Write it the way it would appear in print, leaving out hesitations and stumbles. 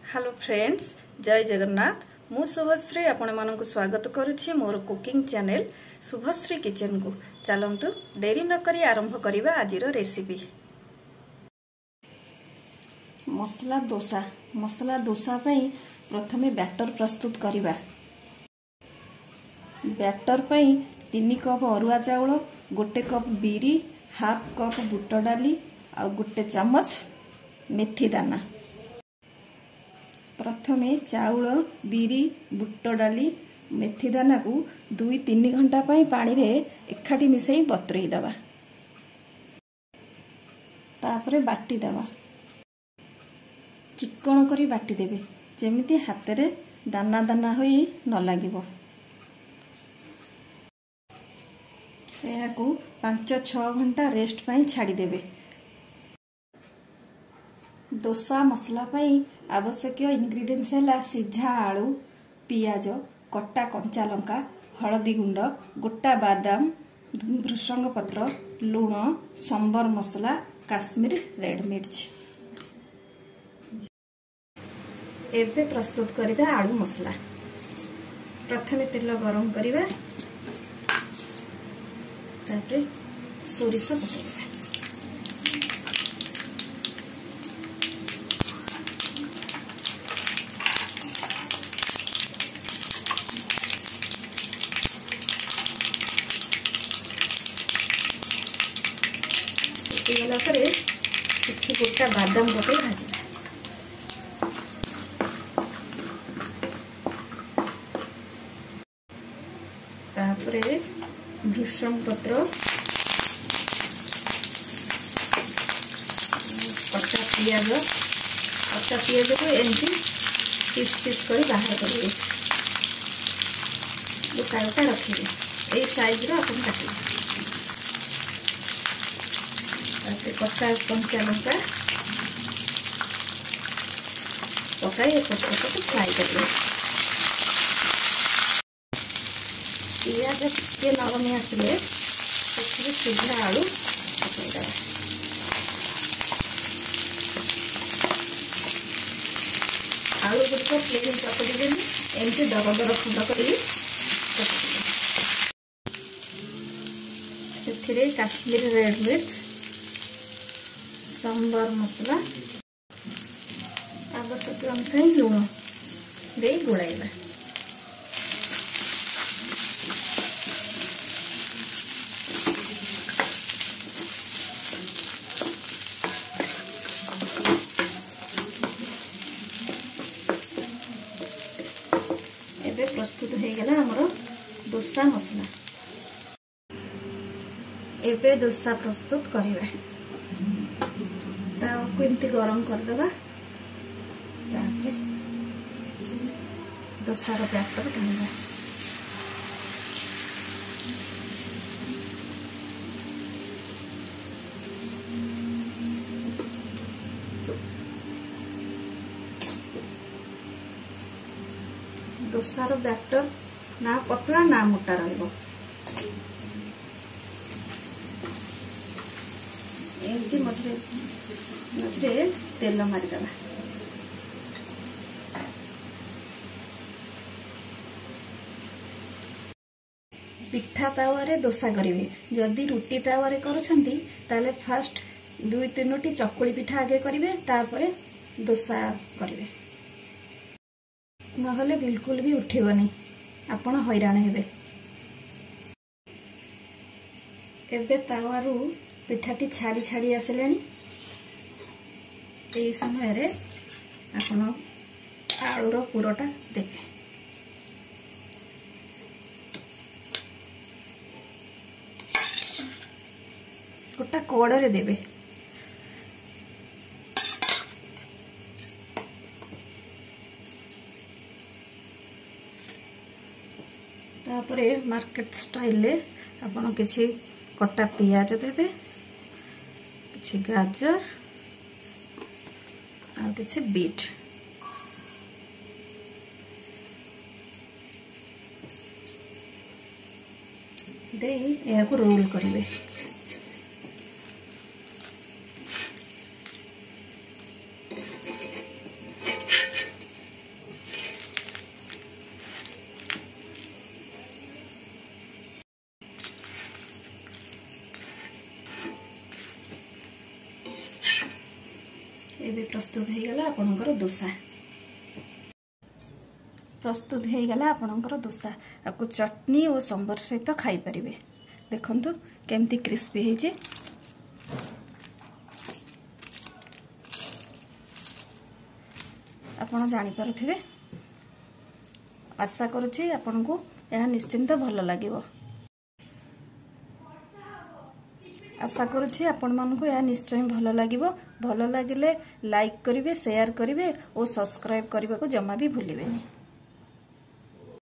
Hello friends, जय जगन्नाथ। मु शुभश्री आपण मानक स्वागत करुछि मोर कुकिंग चैनल शुभश्री किचन को। चलंतु देरी न करी आरंभ करिबा आजिर रेसिपी। मसला दोसा पई प्रथमे बैटर प्रस्तुत करिबा। बैटर पई 3 कप अरुआ चाउल, 1 कप बिरी, हाफ कप बुट डाली और 1 चम्मच मेथी दाना। प्रथमे चाउल, बिरी, बुट डाली, मेथी दाना को 2-3 घंटा पानी रे एकाठी मिसई बतरई दबा। तापरे बाटी दबा। चिकन करी बाटी देबे, जेमिति हाथ रे दाना दाना होई न लागिबो। एहा को 5-6 घंटा रेस्ट पाई छाड़ी देबे। दोसा मसला पाई आवश्यक इंग्रेडिएंट्स है सिझा आलू, पियाज, कटा कंचा लंका, हलदी गुंड, गोटा बादाम, भृषंग पत्र, लुण, संबर मसला, काश्मीर रेड मिर्च। एबे प्रस्तुत करिबा आलू मसला। प्रथमे तेल गरम करिबा, तापरे सोरिष पकेइबा। किसी गोटा बादाम पकई भाजी। तापरे भृषंग पत्र, कटा पियाज को एमती पीस पीस कर बाहर करेंगे। गोटा रखिए, यही साइज रो अपन काटिए। कटा कंचा लंका पकाई एपट फ्राई करिए। पियाज टे नरमी आसिले सीधा आलू पकईदे। आलू गुड़िक प्लेन चकड़ी एमती दर दर खंड कर काश्मीर रेड मिर्च, संबर मसला, आवश्यक अनुसार लुण दे गोलाइबा। एबे प्रस्तुत हो गला हमरो दोसा मसला। एबे दोसा प्रस्तुत करिबा। तावको एमती गरम करदेबा। तापरे दोसार बैटर ढालिबा। दोसार बैटर ना पतला ना मोटा रहइबो। एमती मझे तेल मारिदेबा। पिठा तावारे दोसा करिवे। जदि रुटी तावारे करूछंती ताले फास्ट 2-3टी चकुली पिठा आगे करिवे, तापरे दोसा करिवे। नहले बिल्कुल भी उठिबनी, आपण हैरान हेबे। एबे तावारू पिठाटी छाड़ी छाड़ी आसिलानी। यही समय रे आपण आलूर पुरटा देबे। गोटा कड़े देबे। तापरे मार्केट स्टाइल ले आपण किसी कटा पियाज देबे, किसी गाजर और किसी बीट दे या को रोल करिवे। एबे प्रस्तुत हो गला आपनकर डोसा। प्रस्तुत हो गला आपनकर डोसा। आपको चटनी और सांबर सहित खाई परिबे। देखंतु केमती क्रिस्पी हेजे। आपण जानि पारुथिबे। आशा करूछि आपनकु यह निश्चिंत भल लागिवो। आशा करुछि आपण मानकु यह निश्चय भल लागिवो। भल लागिले लाइक करिवे, शेयर करिवे और सब्सक्राइब करबा को जमा भी भूलिबेनी।